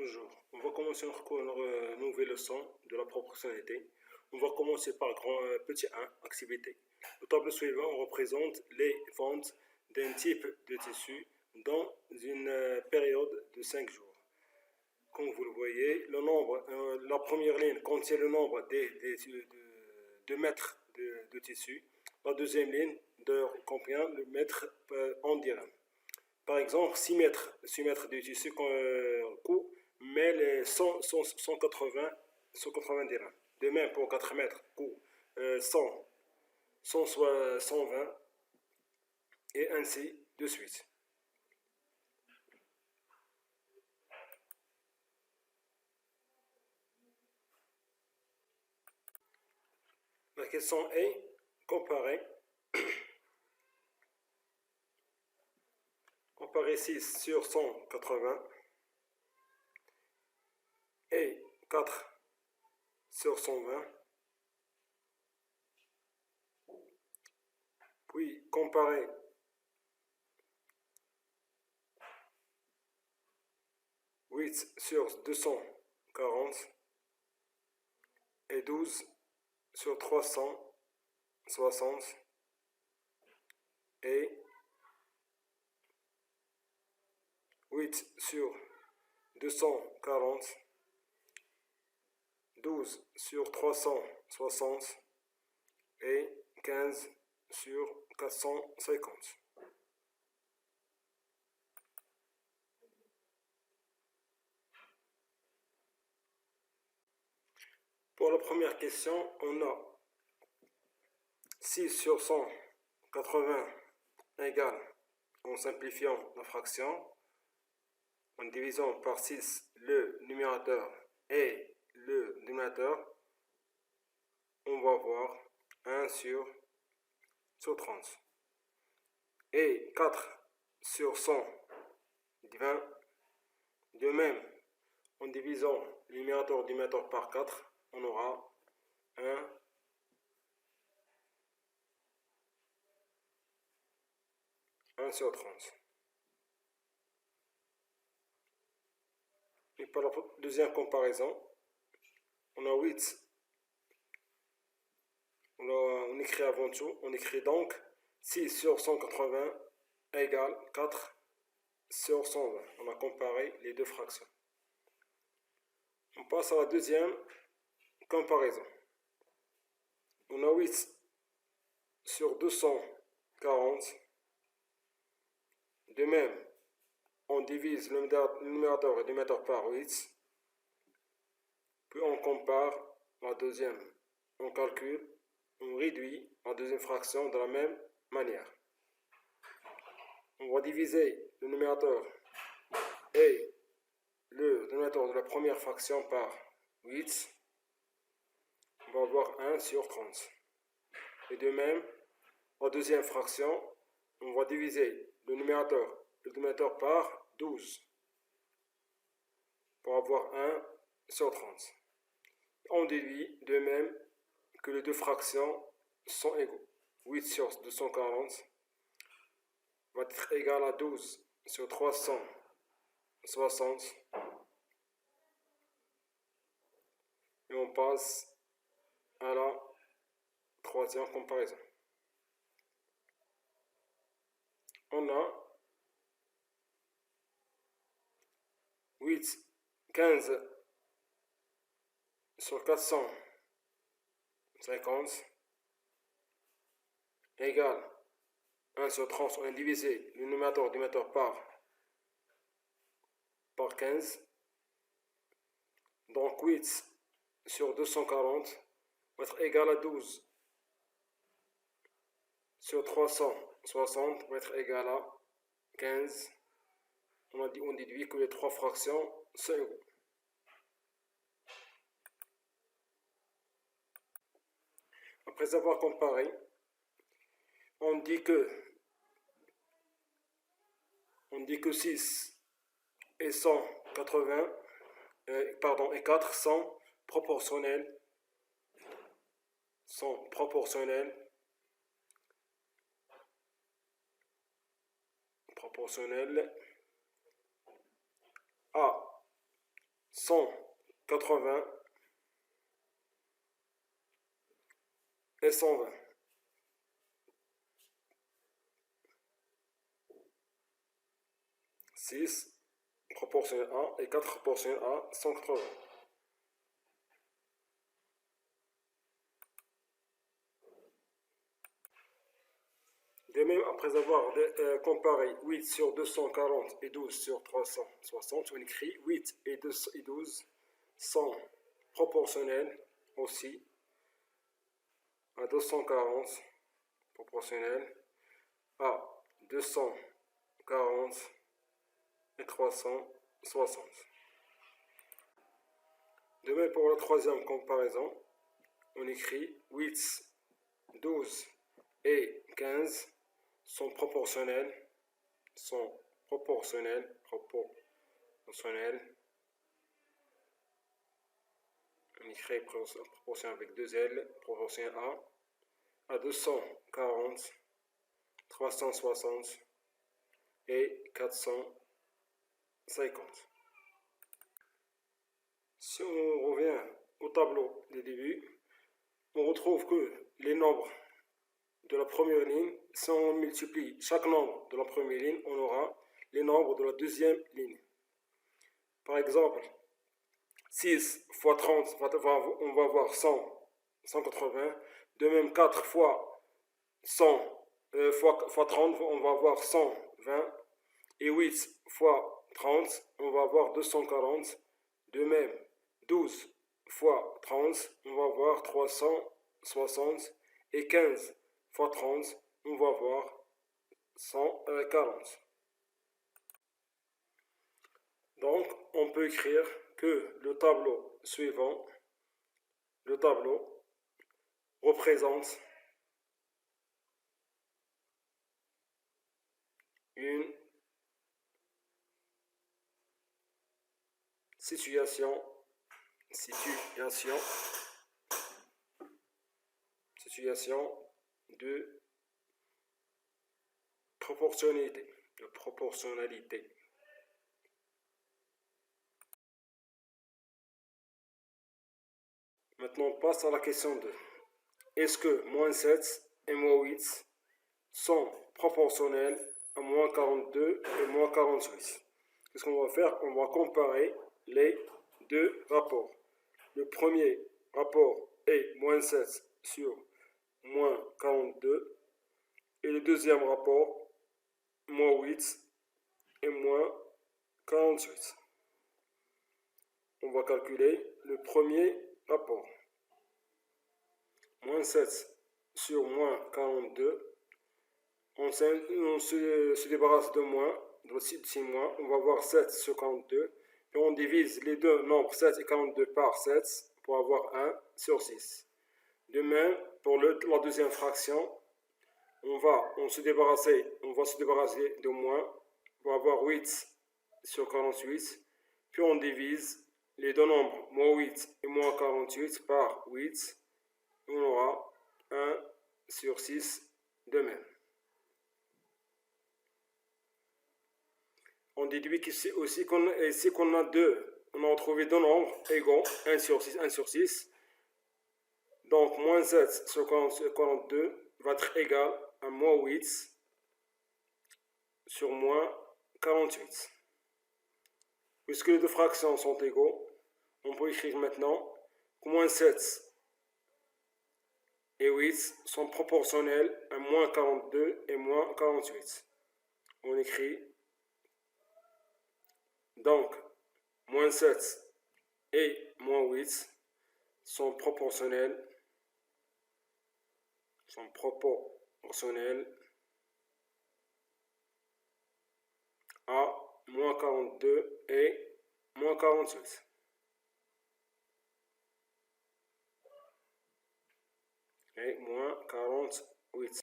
Bonjour, on va commencer notre nouvelle leçon de la proportionnalité. On va commencer par petit 1, activité. Au tableau suivant, on représente les ventes d'un type de tissu dans une période de 5 jours. Comme vous le voyez, la première ligne contient le nombre de mètres de tissu. La deuxième ligne contient le mètre en dirham. Par exemple, 6 mètres de tissu coût, mais les 180 dirhams. De même, pour 4 mètres, coût 100, 120, et ainsi de suite. La question est comparer 6 sur 180 et 4 sur 120, puis comparer 8 sur 240 et 12 sur 360 et 8 sur 240, 12 sur 360 et 15 sur 450. Pour la première question, on a 6 sur 180 égale, en simplifiant la fraction, en divisant par 6 le numérateur et le dénominateur, on va avoir 1 sur 30. Et 4 sur 120, de même, en divisant le numérateur et le dénominateur par 4, on aura 1 sur 30. Et pour la deuxième comparaison, on a 8. On écrit avant tout, on écrit donc 6 sur 180 égale 4 sur 120. On a comparé les deux fractions. On passe à la deuxième comparaison. On a 8 sur 240. De même, on divise le numérateur et le dénominateur par 8. Puis on compare la deuxième. On calcule, on réduit la deuxième fraction de la même manière. On va diviser le numérateur et le dénominateur de la première fraction par 8. On va avoir 1 sur 30. Et de même, la deuxième fraction, on va diviser le numérateur et le dénominateur par 12 pour avoir 1 sur 30. On déduit de même que les deux fractions sont égaux. 8 sur 240 va être égal à 12 sur 360. Et on passe à la troisième comparaison. On a 15 sur 450 égale 1 sur 30. On a divisé le numérateur et le dénominateur par 15. Donc 8 sur 240 va être égal à 12 sur 360 va être égal à 15. On déduit que les trois fractions sont égaux. Après avoir comparé, on dit que 6 et 180 et 4 sont proportionnels à 180 et 120. 6 proportionnel à et 4 proportionnel à 180. De même, après avoir comparé 8 sur 240 et 12 sur 360, on écrit 8 et 12 sont proportionnels aussi à 240, proportionnel à 240 et 360. De même, pour la troisième comparaison, on écrit 8, 12 et 15 sont proportionnels, on écrit proportionnel avec deux L, proportionnel à 240, 360 et 450. Si on revient au tableau des débuts, on retrouve que les nombres de la première ligne, si on multiplie chaque nombre de la première ligne, on aura les nombres de la deuxième ligne. Par exemple, 6 fois 30, on va avoir 100, 180. De même, 4 fois 100 fois 30, on va avoir 120. Et 8 fois 30, on va avoir 240. De même, 12 fois 30, on va avoir 360. Et 15 fois 30, on va avoir 140. Donc, on peut écrire que le tableau suivant, représente une situation de proportionnalité. Maintenant, on passe à la question 2. Est-ce que moins 7 et moins 8 sont proportionnels à moins 42 et moins 48? Qu'est-ce qu'on va faire? On va comparer les deux rapports. Le premier rapport est moins 7 sur moins 42 et le deuxième rapport, moins 8 et moins 48. On va calculer le premier rapport. Moins 7 sur moins 42. On se débarrasse de moins, de 6 moins. On va avoir 7 sur 42. Et on divise les deux nombres 7 et 42 par 7 pour avoir 1 sur 6. De même, pour la deuxième fraction, on va se débarrasser de moins pour avoir 8 sur 48. Puis on divise les deux nombres, moins 8 et moins 48 par 8. On aura 1 sur 6 de même. On déduit aussi qu'on a on a trouvé deux nombres égaux, 1 sur 6, 1 sur 6. Donc, moins 7 sur 42 va être égal à moins 8 sur moins 48. Puisque les deux fractions sont égaux, on peut écrire maintenant que moins 7 et 8 sont proportionnels à moins 42 et moins 48. On écrit donc moins 7 et moins 8 sont proportionnels à moins 42 et moins 48. Et moins 48.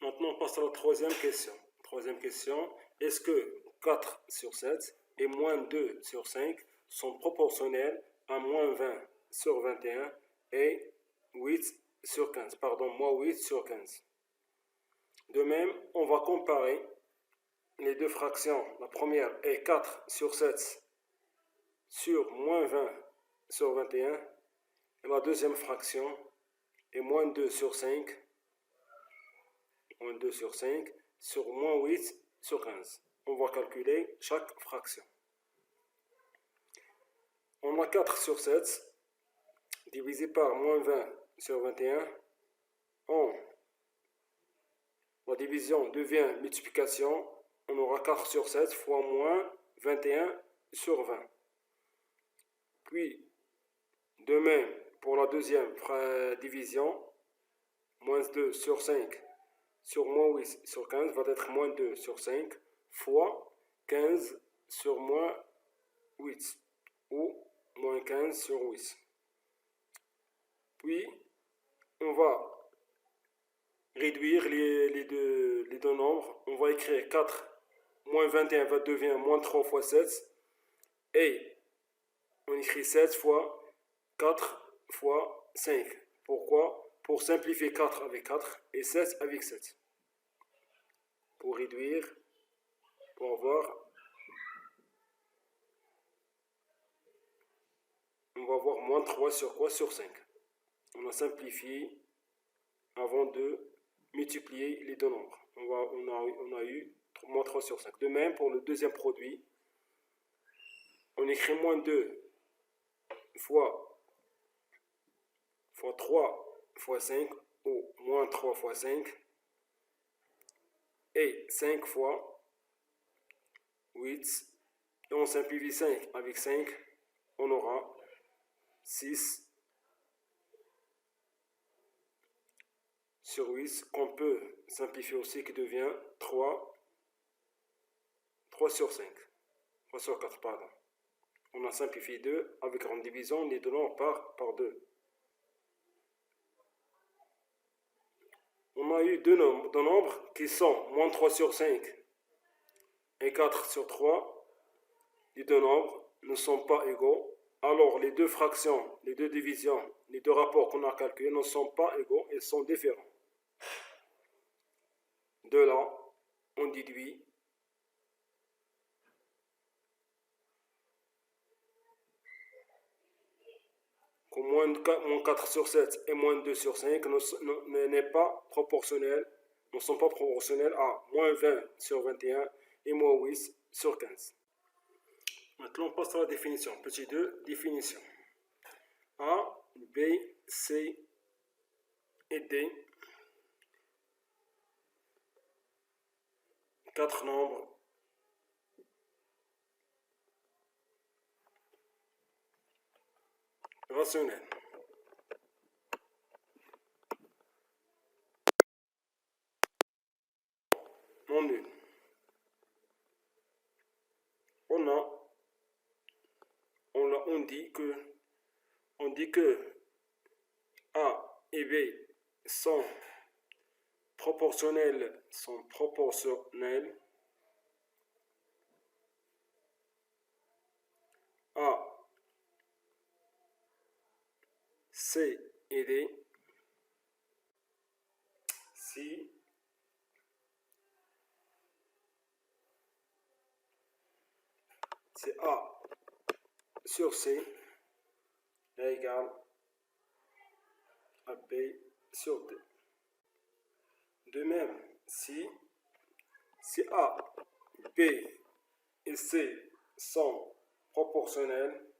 Maintenant, on passe à la troisième question. Troisième question, est-ce que 4 sur 7 et moins 2 sur 5 sont proportionnels à moins 20 sur 21 et 8 sur 15, moins 8 sur 15. De même, on va comparer les deux fractions. La première est 4 sur 7 sur moins 20 sur 21, et la deuxième fraction est moins 2 sur 5, moins 2 sur 5, sur moins 8 sur 15. On va calculer chaque fraction. On a 4 sur 7 divisé par moins 20 sur 21. La division devient multiplication. On aura 4 sur 7 fois moins 21 sur 20. Puis, de même, pour la deuxième division, moins 2 sur 5 sur moins 8 sur 15 va être moins 2 sur 5 fois 15 sur moins 8 ou moins 15 sur 8. Puis, on va réduire les deux nombres. On va écrire 4 moins 21 va devenir moins 3 fois 7. Et on écrit 7 fois 4 fois 5. Pourquoi? Pour simplifier 4 avec 4 et 7 avec 7. Pour réduire, pour avoir, on va avoir moins 3 sur quoi? Sur 5. On a simplifié avant de multiplier les deux nombres. On a eu moins 3 sur 5. De même, pour le deuxième produit, on écrit moins 2 fois 3 fois 5 ou moins 3 fois 5 et 5 fois 8. Et on simplifie 5 avec 5, on aura 6 sur 8 qu'on peut simplifier aussi qui devient 3 sur 5. 3 sur 4, pardon. On a simplifié 2 avec en divisant les deux nombres par 2. On a eu deux nombres qui sont moins 3 sur 5 et 4 sur 3. Les deux nombres ne sont pas égaux. Alors les deux fractions, les deux divisions, les deux rapports qu'on a calculés ne sont pas égaux, ils sont différents. De là, on déduit que moins 4 sur 7 et moins 2 sur 5 n'est pas proportionnel, ne sont pas proportionnels à moins 20 sur 21 et moins 8 sur 15. Maintenant, on passe à la définition. Petit 2, définition. A, B, C et D. 4 nombres rationnels. Non nul. On dit que A et B sont proportionnels à C et D si c'est A sur C est égal à B sur D. De même, si A, B et C sont proportionnels,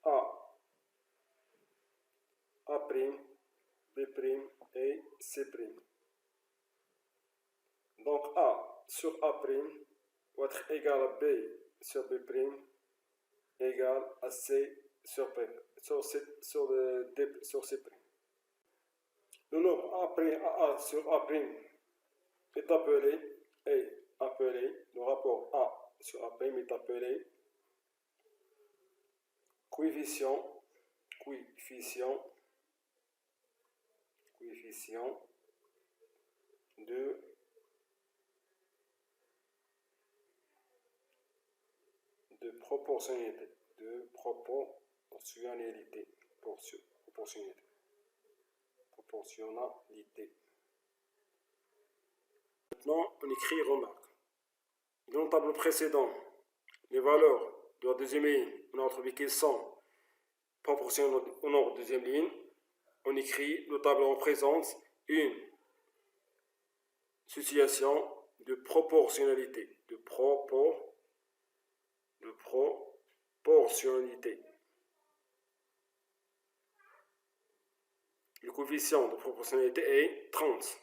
A', B' et C'. Donc A sur A' va être égal à B sur B' égal à C sur D sur C'. Le nombre A' sur A' est appelé, le rapport A sur A' est appelé coefficient de proportionnalité. proportionnalité. Maintenant, on écrit remarque. Dans le tableau précédent, les valeurs de la deuxième ligne, on a trouvé qu'elles sont proportionnelles au nombre de deuxième ligne. On écrit, le tableau représente une situation de proportionnalité. De proportionnalité. Le coefficient de proportionnalité est 30.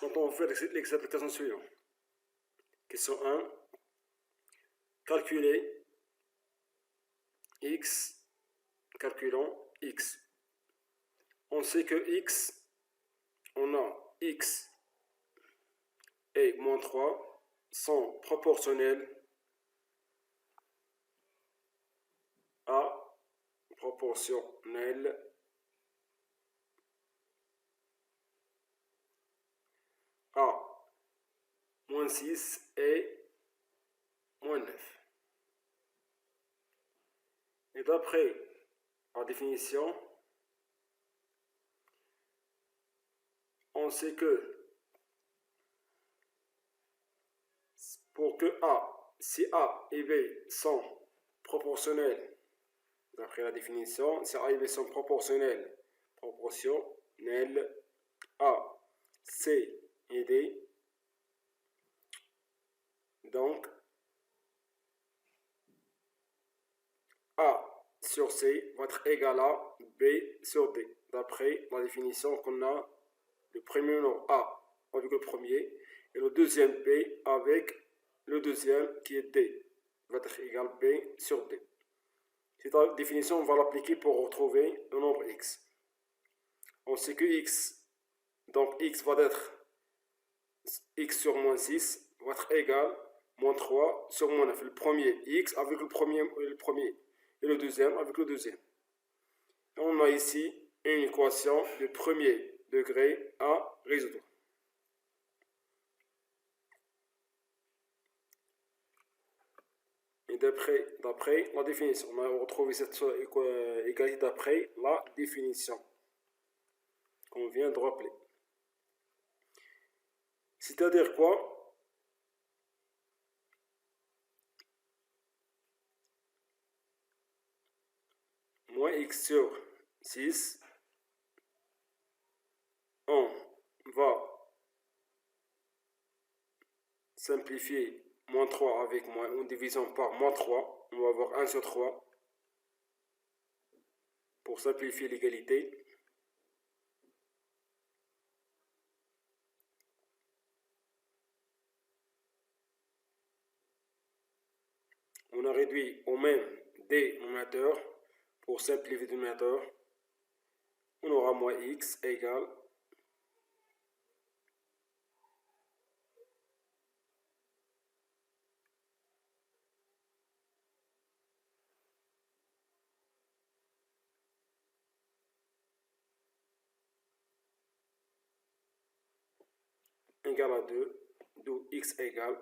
Donc on fait l'exapplication suivante. Question 1. Calculer x, calculons x. On sait que x, on a x et moins 3 sont proportionnels à moins 6 et moins 9. Et d'après la définition, on sait que pour que si A et B sont proportionnels, d'après la définition, si A et B sont proportionnels à C et D, donc A sur C va être égal à B sur D, d'après la définition qu'on a, le premier nombre A avec le premier et le deuxième B avec le deuxième qui est D va être égal à B sur D. Cette définition, on va l'appliquer pour retrouver le nombre X. On sait que X, donc X va être X sur moins 6 va être égal à moins 3 sur moins 9. Le premier X avec le premier et le deuxième avec le deuxième. On a ici une équation de premier degré à résoudre. Et d'après la définition, on a retrouvé cette égalité d'après la définition qu'on vient de rappeler. C'est-à-dire quoi? Moins x sur 6, on va simplifier moins 3 avec une division par moins 3. On va avoir 1 sur 3 pour simplifier l'égalité. On a réduit au même dénominateur. Pour simplifier le dénominateur, on aura moins x égale à 2, d'où x égale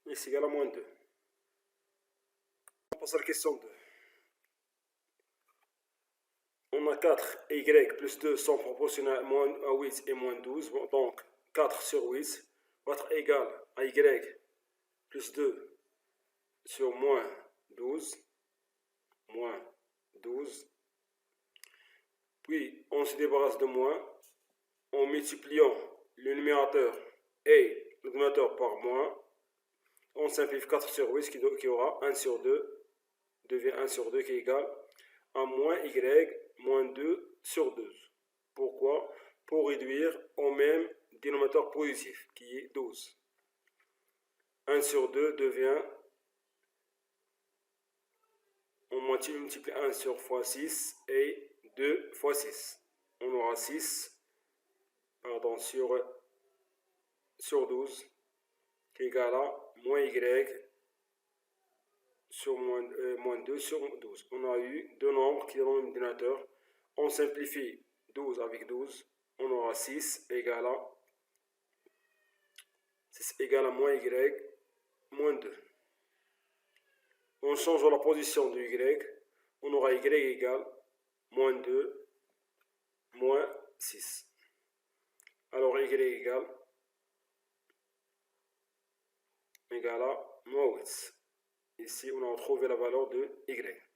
x égale à moins 2. On passe à la question 2. On a 4 y plus 2 sont proportionnels à 8 et moins 12. Donc 4 sur 8 va être égal à y plus 2 sur moins 12. Puis on se débarrasse de moins en multipliant le numérateur et le dénominateur par moins. On simplifie 4 sur 8 qui aura 1 sur 2 devient 1 sur 2 qui est égal à moins y moins 2 sur 12. Pourquoi? Pour réduire au même dénominateur positif qui est 12. 1 sur 2 devient, on multiplie 1 sur fois 6 et 2 fois 6. On aura 6 sur 12 qui est égal à moins y sur moins 2 sur 12. On a eu deux nombres qui ont le même dénominateur. On simplifie 12 avec 12. On aura 6 égale à moins y moins 2. En changeant la position de y, on aura y égale moins 2 moins 6. Alors y égale à moins 8. Ici, on a trouvé la valeur de y.